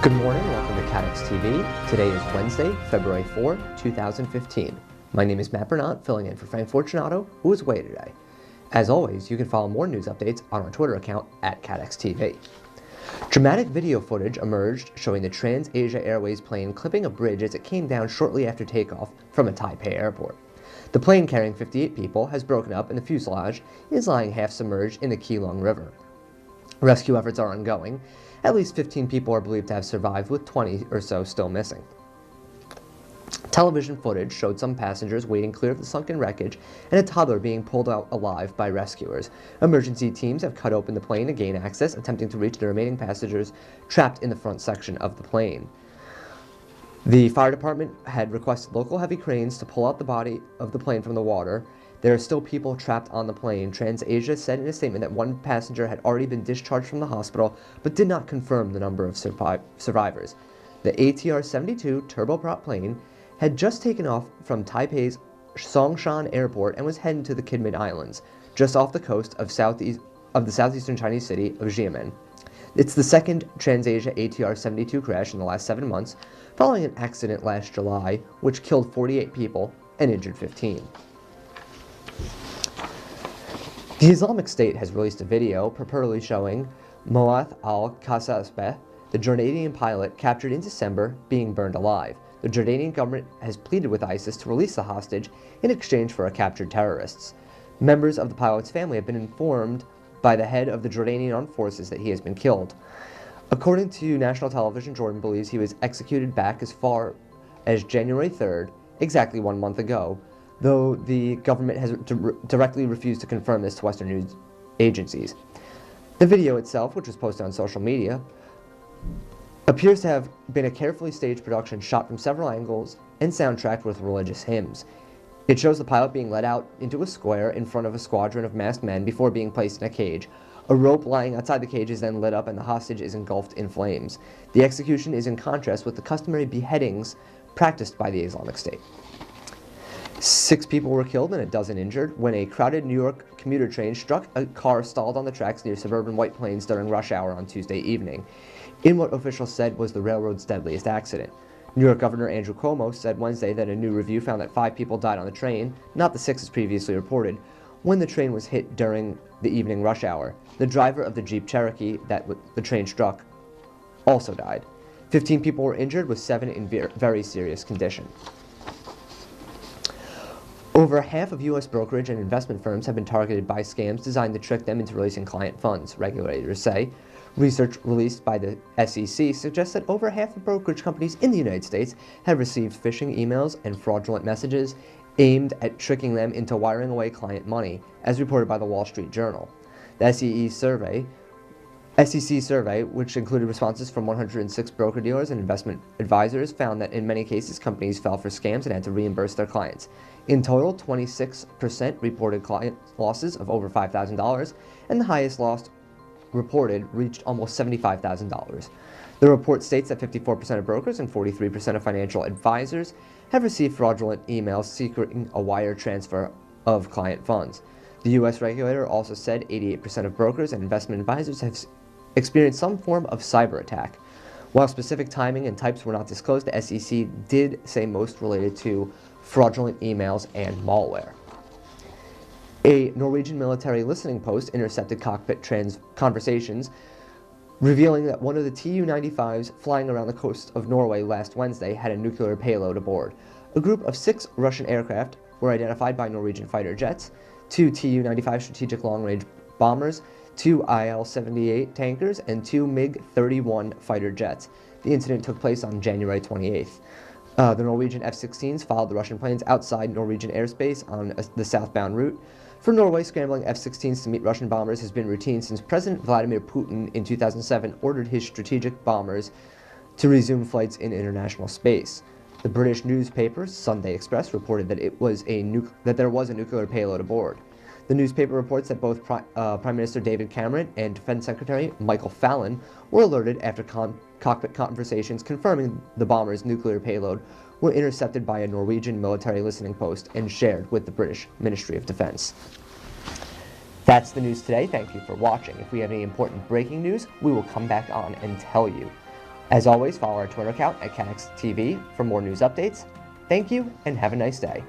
Good morning, welcome to Catex TV. Today is Wednesday, February 4, 2015. My name is Matt Bernat, filling in for Frank Fortunato, who is away today. As always, you can follow more news updates on our Twitter account at Catex TV. Dramatic video footage emerged showing the TransAsia Airways plane clipping a bridge as it came down shortly after takeoff from a Taipei airport. The plane carrying 58 people has broken up and the fuselage is lying half submerged in the Keelung River. Rescue efforts are ongoing. At least 15 people are believed to have survived, with 20 or so still missing. Television footage showed some passengers waiting clear of the sunken wreckage and a toddler being pulled out alive by rescuers. Emergency teams have cut open the plane to gain access, attempting to reach the remaining passengers trapped in the front section of the plane. The fire department had requested local heavy cranes to pull out the body of the plane from the water. There are still people trapped on the plane. TransAsia said in a statement that one passenger had already been discharged from the hospital, but did not confirm the number of survivors. The ATR-72 turboprop plane had just taken off from Taipei's Songshan Airport and was heading to the Kinmen Islands, just off the coast of the southeastern Chinese city of Xiamen. It's the second TransAsia ATR-72 crash in the last 7 months, following an accident last July, which killed 48 people and injured 15. The Islamic State has released a video purportedly showing Moath al-Kasasbeh, the Jordanian pilot captured in December, being burned alive. The Jordanian government has pleaded with ISIS to release the hostage in exchange for captured terrorists. Members of the pilot's family have been informed by the head of the Jordanian armed forces that he has been killed. According to national television, Jordan believes he was executed back as far as January 3rd, exactly 1 month ago, though the government has directly refused to confirm this to Western news agencies. The video itself, which was posted on social media, appears to have been a carefully staged production shot from several angles and soundtracked with religious hymns. It shows the pilot being led out into a square in front of a squadron of masked men before being placed in a cage. A rope lying outside the cage is then lit up and the hostage is engulfed in flames. The execution is in contrast with the customary beheadings practiced by the Islamic State. 6 people were killed and a dozen injured when a crowded New York commuter train struck a car stalled on the tracks near suburban White Plains during rush hour on Tuesday evening, in what officials said was the railroad's deadliest accident. New York Governor Andrew Cuomo said Wednesday that a new review found that 5 people died on the train, not the 6 as previously reported, when the train was hit during the evening rush hour. The driver of the Jeep Cherokee that the train struck also died. 15 people were injured, with 7 in very serious condition. Over half of U.S. brokerage and investment firms have been targeted by scams designed to trick them into releasing client funds, regulators say. Research released by the SEC suggests that over half of brokerage companies in the United States have received phishing emails and fraudulent messages aimed at tricking them into wiring away client money, as reported by the Wall Street Journal. The SEC survey, which included responses from 106 broker-dealers and investment advisors, found that in many cases companies fell for scams and had to reimburse their clients. In total, 26% reported client losses of over $5,000, and the highest loss reported reached almost $75,000. The report states that 54% of brokers and 43% of financial advisors have received fraudulent emails seeking a wire transfer of client funds. The U.S. regulator also said 88% of brokers and investment advisors have experienced some form of cyber attack. While specific timing and types were not disclosed, the SEC did say most related to fraudulent emails and malware. A Norwegian military listening post intercepted cockpit conversations, revealing that one of the Tu-95s flying around the coast of Norway last Wednesday had a nuclear payload aboard. A group of 6 Russian aircraft were identified by Norwegian fighter jets, 2 Tu-95 strategic long-range bombers, 2 Il-78 tankers, and 2 MiG-31 fighter jets. The incident took place on January 28th. The Norwegian F-16s followed the Russian planes outside Norwegian airspace on the southbound route. For Norway, scrambling F-16s to meet Russian bombers has been routine since President Vladimir Putin in 2007 ordered his strategic bombers to resume flights in international space. The British newspaper Sunday Express reported that there was a nuclear payload aboard. The newspaper reports that both Prime Minister David Cameron and Defense Secretary Michael Fallon were alerted after cockpit conversations confirming the bomber's nuclear payload were intercepted by a Norwegian military listening post and shared with the British Ministry of Defense. That's the news today. Thank you for watching. If we have any important breaking news, we will come back on and tell you. As always, follow our Twitter account at Catex TV for more news updates. Thank you and have a nice day.